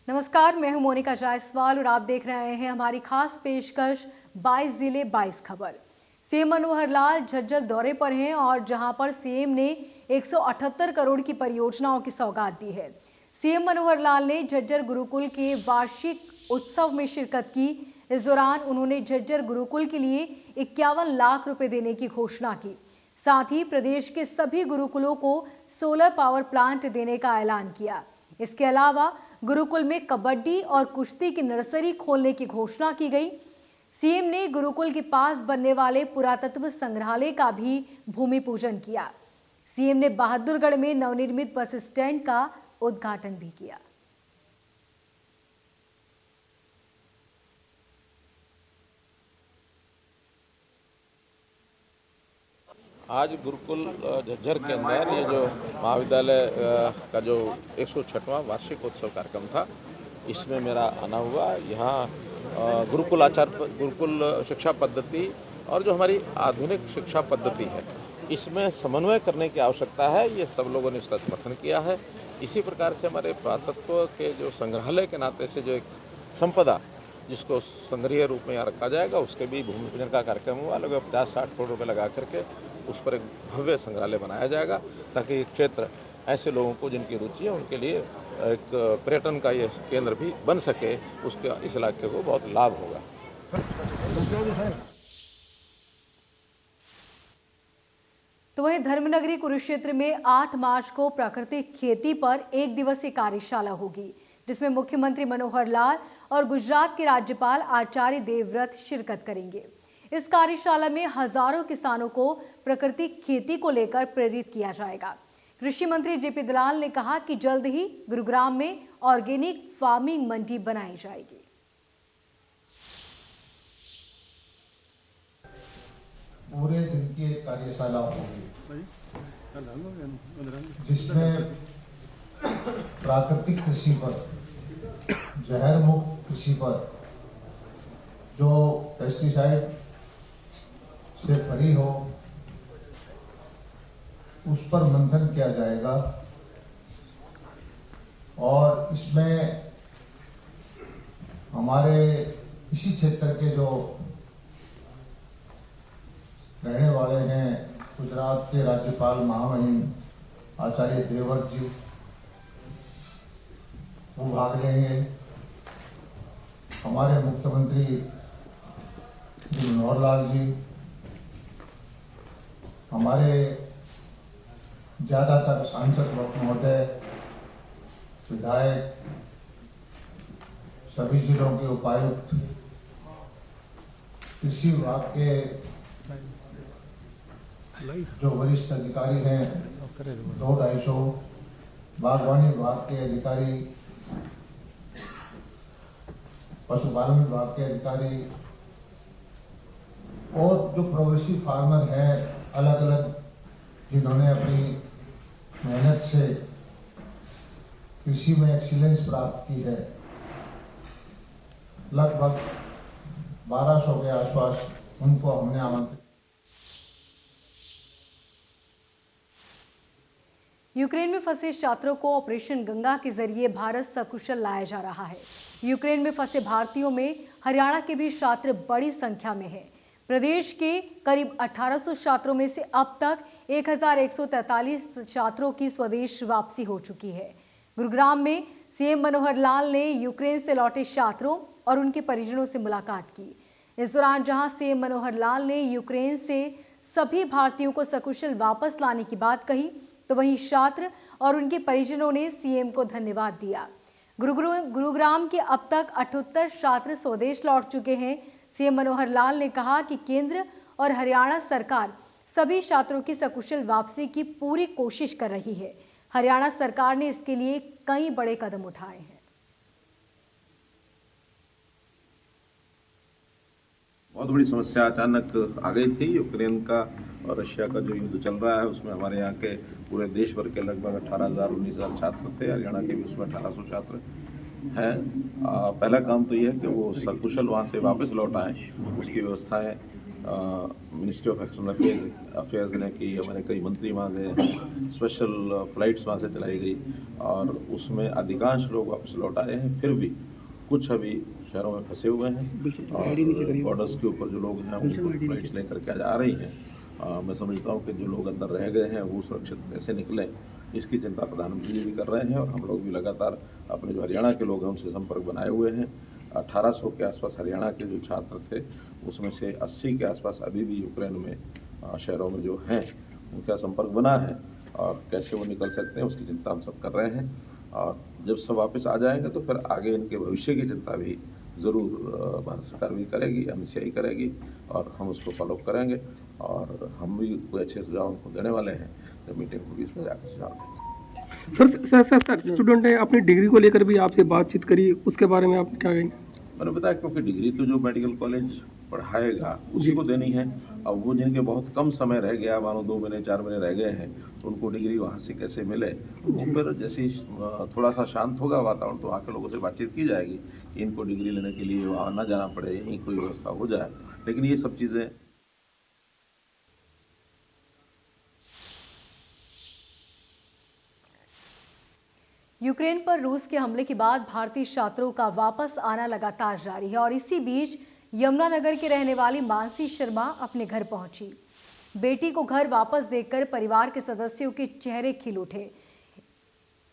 नमस्कार, मैं हूं मोनिका जायसवाल और आप देख रहे हैं हमारी खास पेशकश 22 जिले 22 खबर। सीएम मनोहर लाल झज्जर दौरे पर हैं और जहां पर सीएम ने 178 करोड़ की परियोजनाओं की सौगात दी है। सीएम मनोहर लाल ने झज्जर गुरुकुल के वार्षिक उत्सव में शिरकत की। इस दौरान उन्होंने झज्जर गुरुकुल के लिए 51 लाख रुपए देने की घोषणा की। साथ ही प्रदेश के सभी गुरुकुलों को सोलर पावर प्लांट देने का ऐलान किया। इसके अलावा गुरुकुल में कबड्डी और कुश्ती की नर्सरी खोलने की घोषणा की गई। सीएम ने गुरुकुल के पास बनने वाले पुरातत्व संग्रहालय का भी भूमि पूजन किया। सीएम ने बहादुरगढ़ में नवनिर्मित बस स्टैंड का उद्घाटन भी किया। आज गुरुकुल झज्जर के अंदर ये जो महाविद्यालय का जो 106वां वार्षिक उत्सव कार्यक्रम था, इसमें मेरा आना हुआ। यहाँ गुरुकुल शिक्षा पद्धति और जो हमारी आधुनिक शिक्षा पद्धति है, इसमें समन्वय करने की आवश्यकता है। ये सब लोगों ने इसका समर्थन किया है। इसी प्रकार से हमारे पुरातत्व के जो संग्रहालय के नाते से जो एक संपदा जिसको संग्रहीय रूप में यहाँ रखा जाएगा, उसके भी भूमि पूजन का कार्यक्रम हुआ। लगभग 50-60 करोड़ रुपये लगा करके उस पर एक भव्य संग्रहालय बनाया जाएगा, ताकि ये क्षेत्र ऐसे लोगों को जिनकी रुचि है उनके लिए एक पर्यटन का ये केंद्र भी बन सके, उसके इस इलाके को बहुत लाभ होगा। तो वहीं धर्मनगरी कुरुक्षेत्र में 8 मार्च को प्राकृतिक खेती पर 1 दिवसीय कार्यशाला होगी, जिसमें मुख्यमंत्री मनोहर लाल और गुजरात के राज्यपाल आचार्य देवव्रत शिरकत करेंगे। इस कार्यशाला में हजारों किसानों को प्राकृतिक खेती को लेकर प्रेरित किया जाएगा। कृषि मंत्री जेपी दलाल ने कहा कि जल्द ही गुरुग्राम में ऑर्गेनिक फार्मिंग मंडी बनाई जाएगी। पूरे दिन की एक कार्यशाला होगी, जिसमें प्राकृतिक कृषि पर, जहर मुक्त कृषि पर, जो पेस्टिसाइड से फ्री हो, उस पर मंथन किया जाएगा। और इसमें हमारे इसी क्षेत्र के जो रहने वाले हैं, गुजरात के राज्यपाल महामहिम आचार्य देवव्रत जी, वो भाग लेंगे। हमारे मुख्यमंत्री श्री मनोहर लाल जी, हमारे ज्यादातर सांसद महोदय, विधायक, सभी जिलों के उपायुक्त, कृषि विभाग के जो वरिष्ठ अधिकारी हैं 200-250, बागवानी विभाग के अधिकारी, पशुपालन विभाग के अधिकारी और जो प्रोग्रेसिव फार्मर हैं अलग अलग, जिन्होंने अपनी मेहनत से कृषि में एक्सीलेंस प्राप्त की है, लगभग 1200 के आसपास, उनको हमने आमंत्रित। यूक्रेन में फंसे छात्रों को ऑपरेशन गंगा के जरिए भारत सकुशल लाया जा रहा है। यूक्रेन में फंसे भारतीयों में हरियाणा के भी छात्र बड़ी संख्या में हैं। प्रदेश के करीब 1800 छात्रों में से अब तक 1143 छात्रों की स्वदेश वापसी हो चुकी है। गुरुग्राम में सीएम मनोहर लाल ने यूक्रेन से लौटे छात्रों और उनके परिजनों से मुलाकात की। इस दौरान जहां सीएम मनोहर लाल ने यूक्रेन से सभी भारतीयों को सकुशल वापस लाने की बात कही, तो वहीं छात्र और उनके परिजनों ने सीएम को धन्यवाद दिया। गुरुग्राम के अब तक 78 छात्र स्वदेश लौट चुके हैं। सीएम मनोहर लाल ने कहा कि केंद्र और हरियाणा सरकार सभी छात्रों की सकुशल वापसी की पूरी कोशिश कर रही है। हरियाणा सरकार ने इसके लिए कई बड़े कदम उठाए हैं। बहुत बड़ी समस्या अचानक आ गई थी। यूक्रेन का और रशिया का जो युद्ध चल रहा है, उसमें हमारे यहाँ के पूरे देश भर के लगभग 18,000-19,000 छात्र थे। हरियाणा के भी उसमें 1800 छात्र हैं। पहला काम तो ये है कि वो सकुशल वहाँ से वापस लौट आए, उसकी व्यवस्था है। मिनिस्ट्री ऑफ एक्सटर्नल अफेयर्स ने की, हमारे कई मंत्री वहाँ गए, स्पेशल फ़्लाइट्स वहाँ से चलाई गई और उसमें अधिकांश लोग वापस लौट आए हैं। फिर भी कुछ अभी शहरों में फंसे हुए हैं और बॉर्डर्स के ऊपर जो लोग हैं उनको फ्लाइट्स लेकर के आ रही हैं। मैं समझता हूँ कि जो लोग अंदर रह गए हैं वो सुरक्षित कैसे निकलें, इसकी चिंता प्रधानमंत्री जी भी कर रहे हैं और हम लोग भी लगातार अपने जो हरियाणा के लोग हैं उनसे संपर्क बनाए हुए हैं। 1800 के आसपास हरियाणा के जो छात्र थे उसमें से 80 के आसपास अभी भी यूक्रेन में शहरों में जो हैं उनका संपर्क बना है और कैसे वो निकल सकते हैं उसकी चिंता हम सब कर रहे हैं। और जब सब वापस आ जाएंगे तो फिर आगे इनके भविष्य की चिंता भी ज़रूर भारत सरकार भी करेगी, एमसीआई करेगी और हम उसको फॉलो करेंगे और हम भी कोई अच्छे सुझाव उनको देने वाले हैं। जब मीटिंग होगी उसमें जाकर सुझाव देंगे। सर स्टूडेंट ने अपनी डिग्री को लेकर भी आपसे बातचीत करी, उसके बारे में आप क्या कहेंगे? मैंने बताया क्योंकि डिग्री तो जो मेडिकल कॉलेज पढ़ाएगा उसी को देनी है। अब वो जिनके बहुत कम समय रह गया, मानो 2 महीने 4 महीने रह गए हैं, तो उनको डिग्री वहाँ से कैसे मिले, वो फिर जैसे ही थोड़ा सा शांत होगा वातावरण तो वहाँ के लोगों से बातचीत की जाएगी कि इनको डिग्री लेने के लिए वहाँ ना जाना पड़े, यहीं कोई व्यवस्था हो जाए। लेकिन ये सब चीज़ें यूक्रेन पर रूस के हमले के बाद भारतीय छात्रों का वापस आना लगातार जारी है और इसी बीच यमुनानगर के रहने वाली मानसी शर्मा अपने घर पहुंची। बेटी को घर वापस देखकर परिवार के सदस्यों के चेहरे खिल उठे।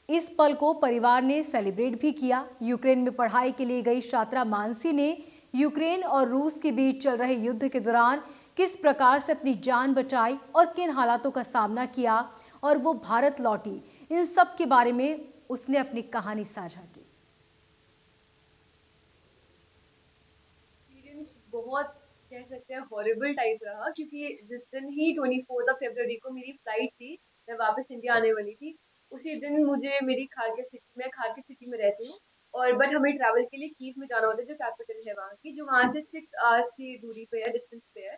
इस पल को परिवार ने सेलिब्रेट भी किया। यूक्रेन में पढ़ाई के लिए गई छात्रा मानसी ने यूक्रेन और रूस के बीच चल रहे युद्ध के दौरान किस प्रकार से अपनी जान बचाई और किन हालातों का सामना किया और वो भारत लौटी, इन सब के बारे में उसने अपनी कहानी साझा की। एक्सपीरियंस बहुत कह सकते हैं हॉरिबल टाइप रहा, क्योंकि जिस दिन ही 24 फरवरी को मेरी फ्लाइट थी, मैं वापस इंडिया आने वाली थी, उसी दिन मुझे मेरी खारकिव सिटी में रहती हूँ और बट हमें ट्रैवल के लिए कीव में जाना होता है जो कैपिटल है वहाँ की, जो वहाँ से 6 आवर्स की दूरी पे है, डिस्टेंस पे है।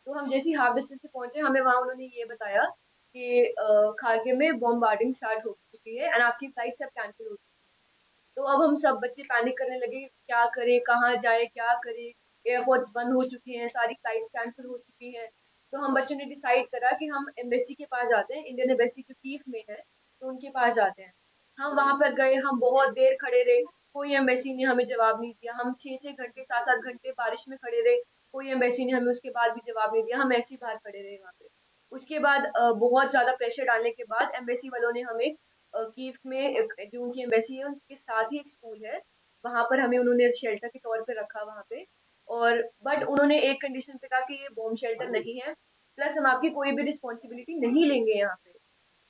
तो हम जैसे ही हाफ डिस्टेंस पे पहुंचे, हमें वहाँ उन्होंने ये बताया कि खारकिव में बॉम्बार्डिंग स्टार्ट हो चुकी है एंड आपकी फ्लाइट सब कैंसिल हो चुकी है। तो अब हम सब बच्चे पैनिक करने लगे, क्या करें, कहाँ जाए, क्या करें, एयरपोर्ट्स बंद हो चुके हैं, सारी फ्लाइट्स कैंसिल हो चुकी हैं। तो हम बच्चों ने डिसाइड करा कि हम एम्बेसी के पास जाते हैं, इंडियन एम्बेसी जो कीव में है, तो उनके पास जाते हैं। हम वहां पर गए, हम बहुत देर खड़े रहे, कोई एम्बेसी ने हमें जवाब नहीं दिया। हम 6-6 घंटे 7-7 घंटे बारिश में खड़े रहे, कोई एम्बेसी ने हमें उसके बाद भी जवाब नहीं दिया। हम ऐसे ही बाहर खड़े रहे वहाँ पे। उसके बाद बहुत ज्यादा प्रेशर डालने के बाद एम्बेसी वालों ने हमें कीव में जो उनकी एम्बेसी है उनके साथ ही एक स्कूल है, वहां पर हमें उन्होंने शेल्टर के तौर पे रखा वहां पे। और बट उन्होंने एक कंडीशन पे कहा कि ये बॉम्ब शेल्टर नहीं है, प्लस हम आपकी कोई भी रिस्पॉन्सिबिलिटी नहीं लेंगे यहाँ पे।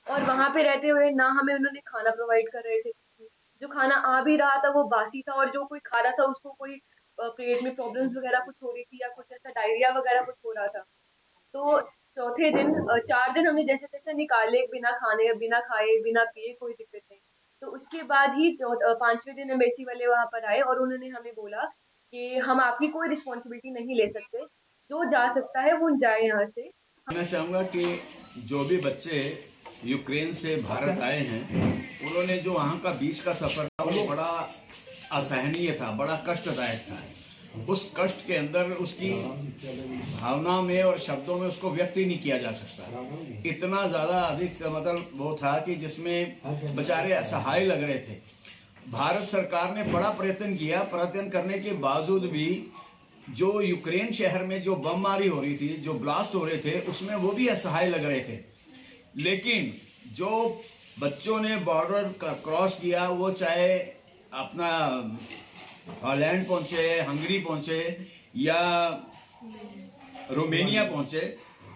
और वहां पे रहते हुए ना हमें उन्होंने खाना प्रोवाइड कर रहे थे, जो खाना आ भी रहा था वो बासी था, और जो कोई खा रहा था उसको कोई पेट में प्रॉब्लम्स वगैरह कुछ हो रही थी या कुछ ऐसा डायरिया वगैरह कुछ हो रहा था। तो चौथे दिन 4 दिन हमने जैसे तैसे निकाले, बिना खाने, बिना खाए, बिना पिए, कोई दिक्कत नहीं। तो उसके बाद ही 5वें दिन एम्बेसी वाले वहाँ पर आए और उन्होंने हमें बोला कि हम आपकी कोई रिस्पॉन्सिबिलिटी नहीं ले सकते, जो जा सकता है वो जाए यहाँ से। कहना चाहूँगा कि जो भी बच्चे यूक्रेन से भारत आए हैं, उन्होंने जो वहाँ का बीच का सफ़र था वो बड़ा असहनीय था, बड़ा कष्टदायक था। उस कष्ट के अंदर उसकी भावना में और शब्दों में उसको व्यक्त ही नहीं किया जा सकता। इतना ज़्यादा अधिक मतलब वो था कि जिसमें बेचारे असहाय लग रहे थे। भारत सरकार ने बड़ा प्रयत्न किया, प्रयत्न करने के बावजूद भी जो यूक्रेन शहर में जो बमबारी हो रही थी, जो ब्लास्ट हो रहे थे, उसमें वो भी असहाय लग रहे थे। लेकिन जो बच्चों ने बॉर्डर क्रॉस किया, वो चाहे अपना हॉलैंड पहुंचे, हंगरी पहुंचे या रोमेनिया पहुंचे,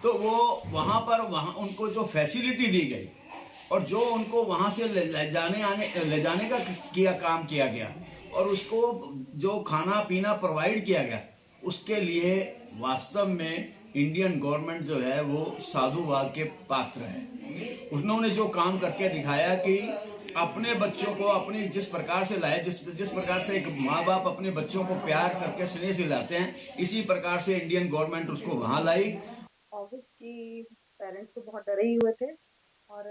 तो वो वहाँ उनको जो फैसिलिटी दी गई और जो उनको वहाँ से ले जाने का काम किया गया और उसको जो खाना पीना प्रोवाइड किया गया, उसके लिए वास्तव में इंडियन गवर्नमेंट जो है वो साधुवाद के पात्र है। उन्होंने जो काम करके दिखाया कि अपने बच्चों को अपनी जिस प्रकार से लाए, जिस प्रकार से एक माँ बाप अपने बच्चों को प्यार करके स्नेह से लाते हैं, इसी प्रकार से इंडियन गवर्नमेंट उसको वहाँ लाई। ऑब्वियसली पेरेंट्स तो बहुत डरे ही हुए थे और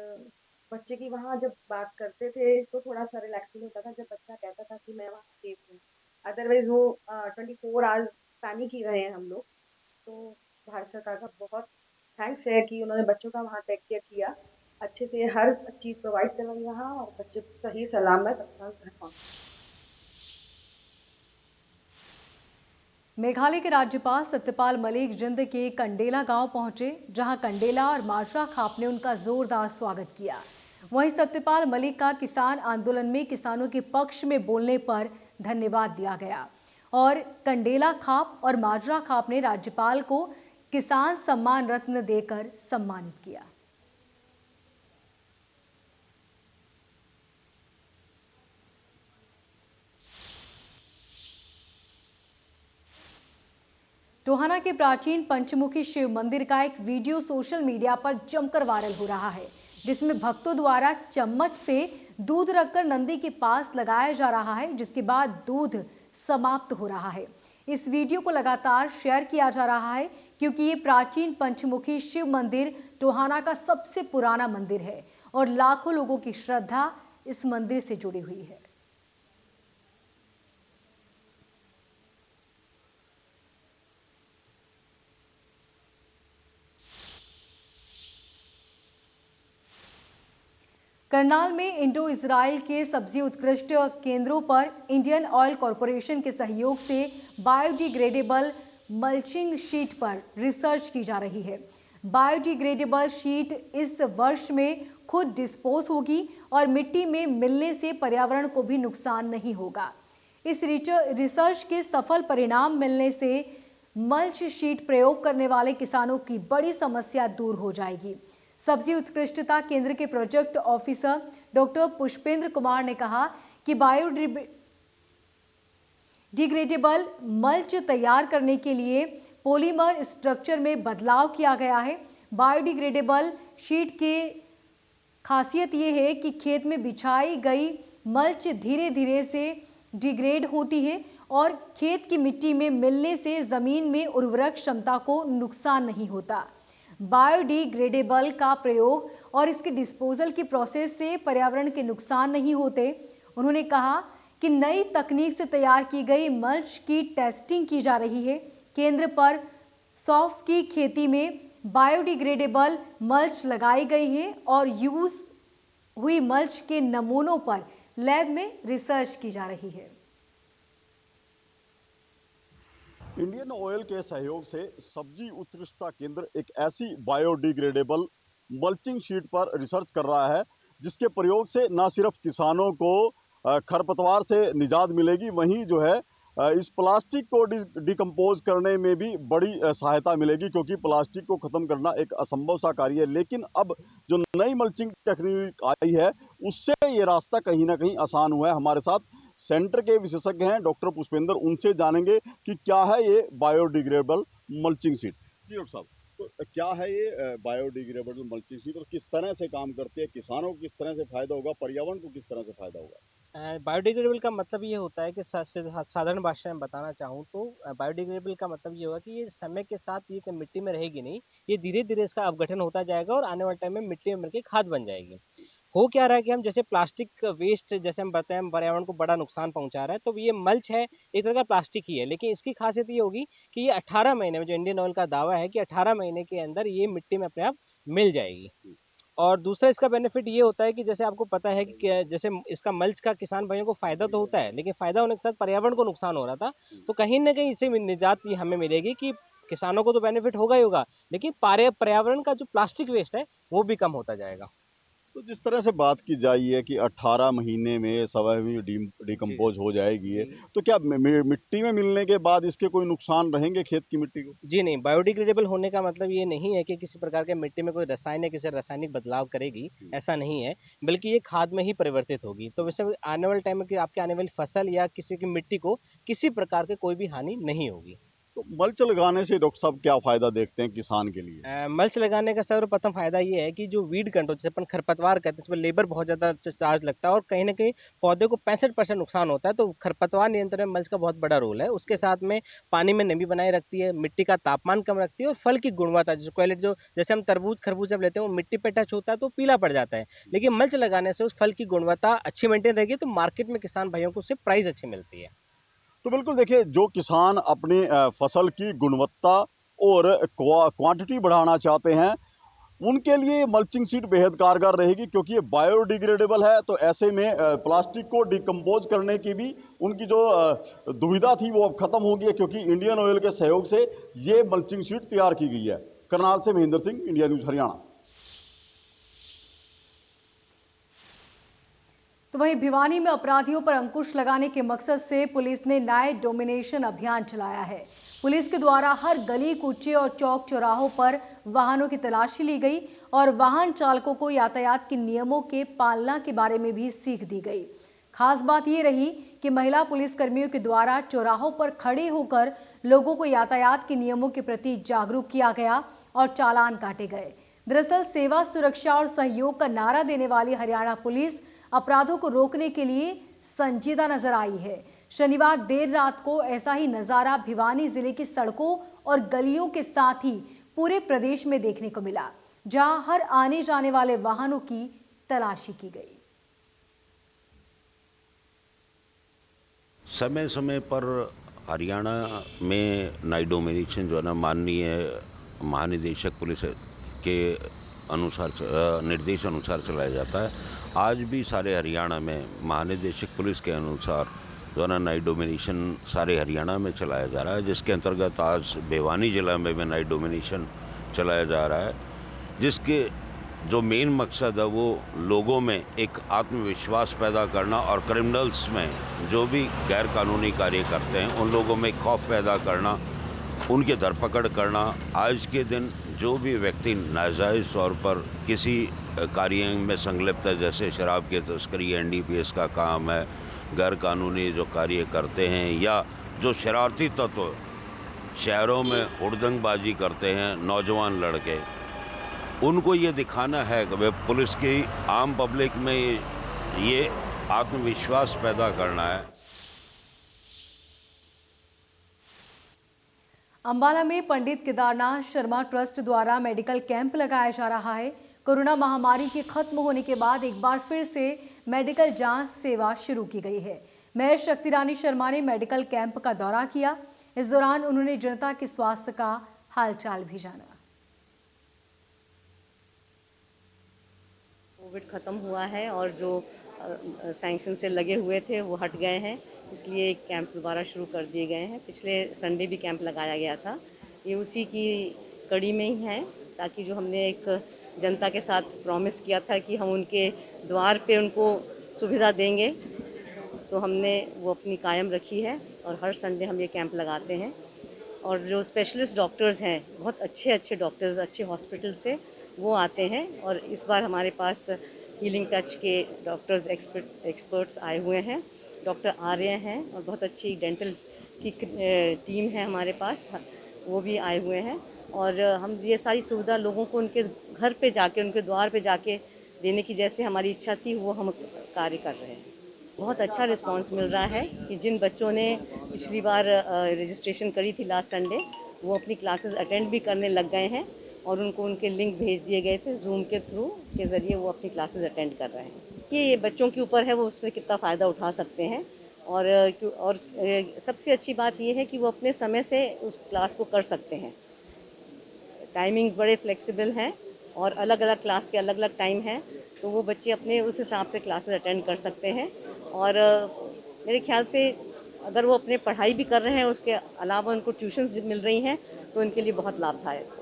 बच्चे की वहाँ जब बात करते थे तो थोड़ा सा रिलैक्स फील होता था जब बच्चा कहता था कि मैं वहाँ सेफ हूँ। अदरवाइज वो 24 आवर्स पैनिक ही रहे हैं हम लोग। तो भारत सरकार का बहुत थैंक्स है कि उन्होंने बच्चों का वहाँ टेक केयर किया, अच्छे से हर चीज़ प्रोवाइड करवाई वहाँ, और बच्चे सही सलामत अपना घर पहुँचे। मेघालय के राज्यपाल सत्यपाल मलिक जिंद के कंडेला गांव पहुंचे, जहां कंडेला और माजरा खाप ने उनका जोरदार स्वागत किया। वहीं सत्यपाल मलिक का किसान आंदोलन में किसानों के पक्ष में बोलने पर धन्यवाद दिया गया और कंडेला खाप और माजरा खाप ने राज्यपाल को किसान सम्मान रत्न देकर सम्मानित किया। टोहाना के प्राचीन पंचमुखी शिव मंदिर का एक वीडियो सोशल मीडिया पर जमकर वायरल हो रहा है, जिसमें भक्तों द्वारा चम्मच से दूध रखकर नंदी के पास लगाया जा रहा है, जिसके बाद दूध समाप्त हो रहा है। इस वीडियो को लगातार शेयर किया जा रहा है क्योंकि ये प्राचीन पंचमुखी शिव मंदिर टोहाना का सबसे पुराना मंदिर है और लाखों लोगों की श्रद्धा इस मंदिर से जुड़ी हुई है। करनाल में इंडो इजराइल के सब्जी उत्कृष्ट केंद्रों पर इंडियन ऑयल कॉरपोरेशन के सहयोग से बायोडिग्रेडेबल मल्चिंग शीट पर रिसर्च की जा रही है। बायोडिग्रेडेबल शीट इस वर्ष में खुद डिस्पोज होगी और मिट्टी में मिलने से पर्यावरण को भी नुकसान नहीं होगा। इस रिसर्च के सफल परिणाम मिलने से मल्च शीट प्रयोग करने वाले किसानों की बड़ी समस्या दूर हो जाएगी। सब्जी उत्कृष्टता केंद्र के project officer doctor Pushpendra Kumar ने कहा कि बायोडिग्रेडेबल मल्च तैयार करने के लिए पॉलीमर स्ट्रक्चर में बदलाव किया गया है। बायोडिग्रेडेबल शीट की खासियत ये है कि खेत में बिछाई गई मल्च धीरे धीरे से डिग्रेड होती है और खेत की मिट्टी में मिलने से जमीन में उर्वरक क्षमता को नुकसान नहीं होता। बायोडिग्रेडेबल का प्रयोग और इसके डिस्पोजल की प्रोसेस से पर्यावरण के नुकसान नहीं होते। उन्होंने कहा कि नई तकनीक से तैयार की गई मल्च की टेस्टिंग की जा रही है। केंद्र पर सौंफ की खेती में बायोडिग्रेडेबल मल्च लगाई गई है और यूज हुई मल्च के नमूनों पर लैब में रिसर्च की जा रही है। इंडियन ऑयल के सहयोग से सब्जी उत्कृष्टता केंद्र एक ऐसी बायोडिग्रेडेबल मल्चिंग शीट पर रिसर्च कर रहा है जिसके प्रयोग से न सिर्फ किसानों को खरपतवार से निजात मिलेगी, वहीं जो है इस प्लास्टिक को डिकम्पोज करने में भी बड़ी सहायता मिलेगी, क्योंकि प्लास्टिक को ख़त्म करना एक असंभव सा कार्य है। लेकिन अब जो नई मल्चिंग टेक्निक आई है उससे ये रास्ता कहीं ना कहीं आसान हुआ है। हमारे साथ सेंटर के विशेषज्ञ हैं डॉक्टर पुष्पेंद्र, उनसे जानेंगे कि क्या है ये बायोडिग्रेडेबल मल्चिंग शीट। जी डॉक्टर साहब, तो क्या है ये बायोडिग्रेडेबल मल्चिंग शीट और किस तरह से काम करती है, किसानों को किस तरह से फायदा होगा, पर्यावरण को किस तरह से फायदा होगा? बायोडिग्रेडेबल का मतलब ये होता है कि साधारण भाषा में बताना चाहूँ तो बायोडिग्रेडेबल का मतलब ये होगा कि ये समय के साथ ये मिट्टी में रहेगी नहीं, ये धीरे धीरे इसका अपघटन होता जाएगा और आने वाले टाइम में मिट्टी में मिलकर खाद बन जाएगी। हो क्या रहा है कि हम जैसे प्लास्टिक वेस्ट जैसे हम बताएं पर्यावरण को बड़ा नुकसान पहुंचा रहा है, तो ये मल्च है एक तरह का प्लास्टिक ही है, लेकिन इसकी खासियत ये होगी कि ये 18 महीने में, जो इंडियन ऑयल का दावा है कि 18 महीने के अंदर ये मिट्टी में अपने आप मिल जाएगी। और दूसरा इसका बेनिफिट ये होता है कि जैसे आपको पता है कि जैसे इसका मल्च का किसान भाइयों को फायदा तो होता है, लेकिन फायदा होने के साथ पर्यावरण को नुकसान हो रहा था, तो कहीं ना कहीं इससे निजात हमें मिलेगी कि किसानों को तो बेनिफिट होगा ही होगा, लेकिन पर्यावरण का जो प्लास्टिक वेस्ट है वो भी कम होता जाएगा। तो जिस तरह से बात की जाई है कि 18 महीने में स्वाभाविक डिकम्पोज हो जाएगी है, तो क्या मिट्टी में मिलने के बाद इसके कोई नुकसान रहेंगे खेत की मिट्टी को? जी नहीं, बायोडिग्रेडेबल होने का मतलब ये नहीं है कि किसी प्रकार के मिट्टी में कोई रसायन या किसी रासायनिक बदलाव करेगी, ऐसा नहीं है, बल्कि ये खाद में ही परिवर्तित होगी। तो वैसे आने वाले टाइम में आपके आने वाली फसल या किसी की मिट्टी को किसी प्रकार के कोई भी हानि नहीं होगी। तो मल्च लगाने से डॉक्टर साहब क्या फायदा देखते हैं किसान के लिए? मल्च लगाने का सर्वप्रथम फायदा ये है कि जो वीड कंट्रोल, जैसे अपन खरपतवार कहते हैं, इसमें लेबर बहुत ज़्यादा चार्ज लगता है और कहीं ना कहीं पौधे को 65% नुकसान होता है, तो खरपतवार नियंत्रण में मल्च का बहुत बड़ा रोल है। उसके साथ में पानी में नमी बनाए रखती है, मिट्टी का तापमान कम रखती है और फल की गुणवत्ता, जो क्वालिटी, जो जैसे हम तरबूज खरबूज जब लेते हैं वो मिट्टी पे टच होता है तो पीला पड़ जाता है, लेकिन मल्च लगाने से उस फल की गुणवत्ता अच्छी मेंटेन रहेगी, तो मार्केट में किसान भाइयों को उससे प्राइस अच्छी मिलती है। तो बिल्कुल देखिए, जो किसान अपनी फसल की गुणवत्ता और क्वांटिटी बढ़ाना चाहते हैं, उनके लिए मल्चिंग शीट बेहद कारगर रहेगी, क्योंकि ये बायोडिग्रेडेबल है। तो ऐसे में प्लास्टिक को डिकम्पोज करने की भी उनकी जो दुविधा थी वो अब खत्म हो गई है, क्योंकि इंडियन ऑयल के सहयोग से ये मल्चिंग शीट तैयार की गई है। करनाल से महेंद्र सिंह, इंडिया न्यूज हरियाणा। तो वहीं भिवानी में अपराधियों पर अंकुश लगाने के मकसद से पुलिस ने नाइट डोमिनेशन अभियान चलाया है। पुलिस के द्वारा हर गली कूचे और चौक चौराहों पर वाहनों की तलाशी ली गई और वाहन चालकों को यातायात के नियमों के पालना के बारे में भी सीख दी गई। खास बात ये रही कि महिला पुलिस कर्मियों के द्वारा चौराहों पर खड़े होकर लोगों को यातायात के नियमों के प्रति जागरूक किया गया और चालान काटे गए। दरअसल सेवा, सुरक्षा और सहयोग का नारा देने वाली हरियाणा पुलिस अपराधों को रोकने के लिए संजीदा नजर आई है। शनिवार देर रात को ऐसा ही नजारा भिवानी जिले की सड़कों और गलियों के साथ ही पूरे प्रदेश में देखने को मिला, जहां हर आने जाने वाले वाहनों की तलाशी की गई। समय समय पर हरियाणा में नाइट डोमिनेशन जो है ना, माननीय महानिदेशक पुलिस के अनुसार, निर्देश अनुसार चलाया जाता है। आज भी सारे हरियाणा में महानिदेशक पुलिस के अनुसार जो है ना नाइट डोमिनेशन सारे हरियाणा में चलाया जा रहा है, जिसके अंतर्गत आज भिवानी जिला में भी नाइट डोमिनेशन चलाया जा रहा है, जिसके जो मेन मकसद है वो लोगों में एक आत्मविश्वास पैदा करना और क्रिमिनल्स में जो भी गैर कानूनी कार्य करते हैं उन लोगों में खौफ पैदा करना, उनकी धरपकड़ करना। आज के दिन जो भी व्यक्ति नाजायज़ तौर पर किसी कार्य में संलिप्त है, जैसे शराब की तस्करी, NDPS का काम है, गैर कानूनी जो कार्य करते हैं, या जो शरारती तत्व शहरों में हुड़दंगबाजी करते हैं नौजवान लड़के, उनको ये दिखाना है कि वे पुलिस की आम पब्लिक में ये आत्मविश्वास पैदा करना है। अंबाला में पंडित केदारनाथ शर्मा ट्रस्ट द्वारा मेडिकल कैंप लगाया जा रहा है। कोरोना महामारी के खत्म होने के बाद एक बार फिर से मेडिकल जांच सेवा शुरू की गई है। मेयर शक्ति रानी शर्मा ने मेडिकल कैंप का दौरा किया। इस दौरान उन्होंने जनता के स्वास्थ्य का हालचाल भी जाना। कोविड ख़त्म हुआ है और जो सैंक्शन से लगे हुए थे वो हट गए हैं, इसलिए कैंप्स दोबारा शुरू कर दिए गए हैं। पिछले संडे भी कैंप लगाया गया था, ये उसी की कड़ी में ही है, ताकि जो हमने एक जनता के साथ प्रॉमिस किया था कि हम उनके द्वार पे उनको सुविधा देंगे, तो हमने वो अपनी कायम रखी है और हर संडे हम ये कैंप लगाते हैं। और जो स्पेशलिस्ट डॉक्टर्स हैं, बहुत अच्छे डॉक्टर्स अच्छे हॉस्पिटल से वो आते हैं। और इस बार हमारे पास हीलिंग टच के डॉक्टर्स एक्सपर्ट्स आए हुए हैं, डॉक्टर आर्य हैं और बहुत अच्छी डेंटल की टीम है हमारे पास, वो भी आए हुए हैं। और हम ये सारी सुविधा लोगों को उनके घर पे जाके, उनके द्वार पे जाके देने की जैसे हमारी इच्छा थी वो हम कार्य कर रहे हैं। बहुत अच्छा रिस्पांस मिल रहा है कि जिन बच्चों ने पिछली बार रजिस्ट्रेशन करी थी लास्ट संडे, वो अपनी क्लासेस अटेंड भी करने लग गए हैं और उनको उनके लिंक भेज दिए गए थे जूम के थ्रू के ज़रिए वो अपनी क्लासेस अटेंड कर रहे हैं। कि ये बच्चों के ऊपर है वो उसमें कितना फ़ायदा उठा सकते हैं। और सबसे अच्छी बात ये है कि वो अपने समय से उस क्लास को कर सकते हैं। टाइमिंग्स बड़े फ्लेक्सिबल हैं और अलग अलग क्लास के अलग अलग टाइम हैं, तो वो बच्चे अपने उस हिसाब से क्लासेस अटेंड कर सकते हैं। और मेरे ख्याल से अगर वो अपने पढ़ाई भी कर रहे हैं, उसके अलावा उनको ट्यूशन्स मिल रही हैं, तो उनके लिए बहुत लाभदायक होगा।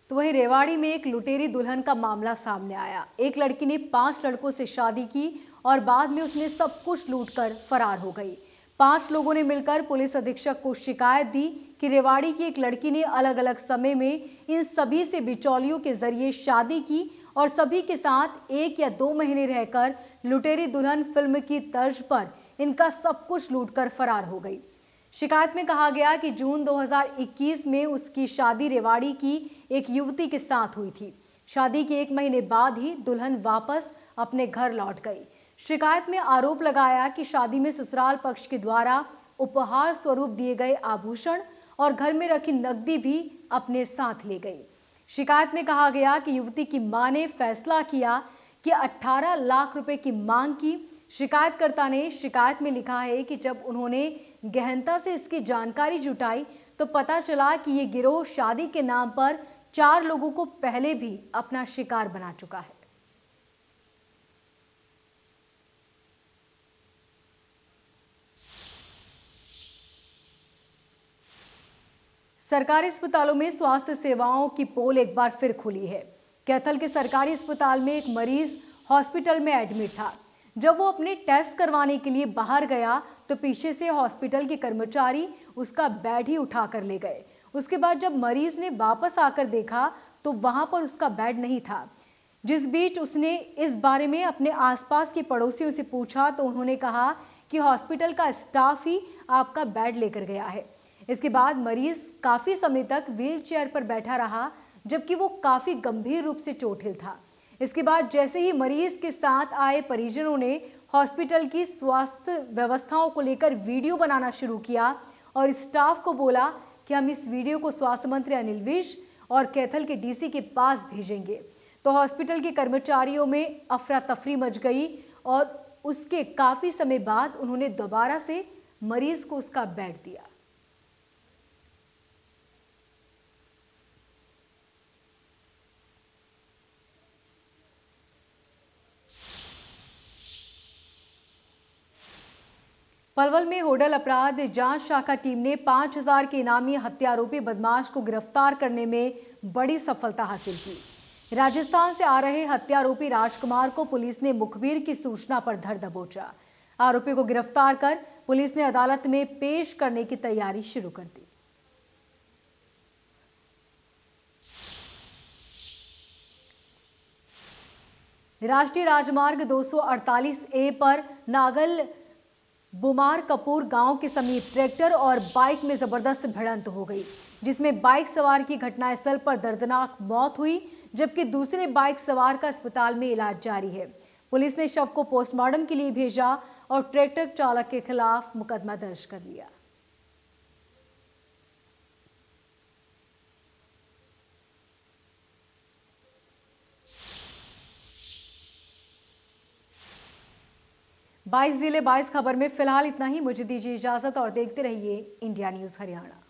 तो वहीं रेवाड़ी में एक लुटेरी दुल्हन का मामला सामने आया। एक लड़की ने 5 लड़कों से शादी की और बाद में उसने सब कुछ लूटकर फरार हो गई। 5 लोगों ने मिलकर पुलिस अधीक्षक को शिकायत दी कि रेवाड़ी की एक लड़की ने अलग अलग समय में इन सभी से बिचौलियों के जरिए शादी की और सभी के साथ 1 या 2 महीने रहकर लुटेरी दुल्हन फिल्म की तर्ज पर इनका सब कुछ लूटकर फरार हो गई। शिकायत में कहा गया कि जून 2021 में उसकी शादी रेवाड़ी की एक युवती के साथ हुई थी। शादी के 1 महीने बाद ही दुल्हन वापस अपने घर लौट गई। शिकायत में आरोप लगाया कि शादी में ससुराल पक्ष के द्वारा उपहार स्वरूप दिए गए आभूषण और घर में रखी नकदी भी अपने साथ ले गई। शिकायत में कहा गया कि युवती की मां ने फैसला किया कि 18 लाख रुपए की मांग की। शिकायतकर्ता ने शिकायत में लिखा है कि जब उन्होंने गहनता से इसकी जानकारी जुटाई तो पता चला कि ये गिरोह शादी के नाम पर 4 लोगों को पहले भी अपना शिकार बना चुका है। सरकारी अस्पतालों में स्वास्थ्य सेवाओं की पोल एक बार फिर खुली है। कैथल के सरकारी अस्पताल में एक मरीज हॉस्पिटल में एडमिट था। जब वो अपने टेस्ट करवाने के लिए बाहर गया तो पीछे से हॉस्पिटल के कर्मचारी उसका बेड ही उठा कर ले गए। उसके बाद जब मरीज ने वापस आकर देखा तो वहां पर उसका बेड नहीं था। जिस बीच उसने इस बारे में अपने आसपास के पड़ोसियों से पूछा तो उन्होंने कहा कि हॉस्पिटल का स्टाफ ही आपका बेड लेकर गया है। इसके बाद मरीज काफी समय तक व्हील चेयर पर बैठा रहा, जबकि वो काफी गंभीर रूप से चोटिल था। इसके बाद जैसे ही मरीज के साथ आए परिजनों ने हॉस्पिटल की स्वास्थ्य व्यवस्थाओं को लेकर वीडियो बनाना शुरू किया और स्टाफ को बोला कि हम इस वीडियो को स्वास्थ्य मंत्री अनिल विज और कैथल के डीसी के पास भेजेंगे। तो हॉस्पिटल के कर्मचारियों में अफरा तफरी मच गई और उसके काफी समय बाद उन्होंने दोबारा से मरीज को उसका बेड दिया। पलवल में होडल अपराध जांच शाखा टीम ने 5000 के इनामी हत्यारोपी बदमाश को गिरफ्तार करने में बड़ी सफलता हासिल की। राजस्थान से आ रहे हत्यारोपी राजकुमार को पुलिस ने मुखबिर की सूचना पर धर दबोचा। आरोपी को गिरफ्तार कर पुलिस ने अदालत में पेश करने की तैयारी शुरू कर दी। राष्ट्रीय राजमार्ग 248A पर नागल बुमार कपूर गांव के समीप ट्रैक्टर और बाइक में जबरदस्त भिड़ंत हो गई, जिसमें बाइक सवार की घटनास्थल पर दर्दनाक मौत हुई, जबकि दूसरे बाइक सवार का अस्पताल में इलाज जारी है। पुलिस ने शव को पोस्टमार्टम के लिए भेजा और ट्रैक्टर चालक के खिलाफ मुकदमा दर्ज कर लिया। बाईस जिले 22 खबर में फिलहाल इतना ही। मुझे दीजिए इजाजत और देखते रहिए इंडिया न्यूज हरियाणा।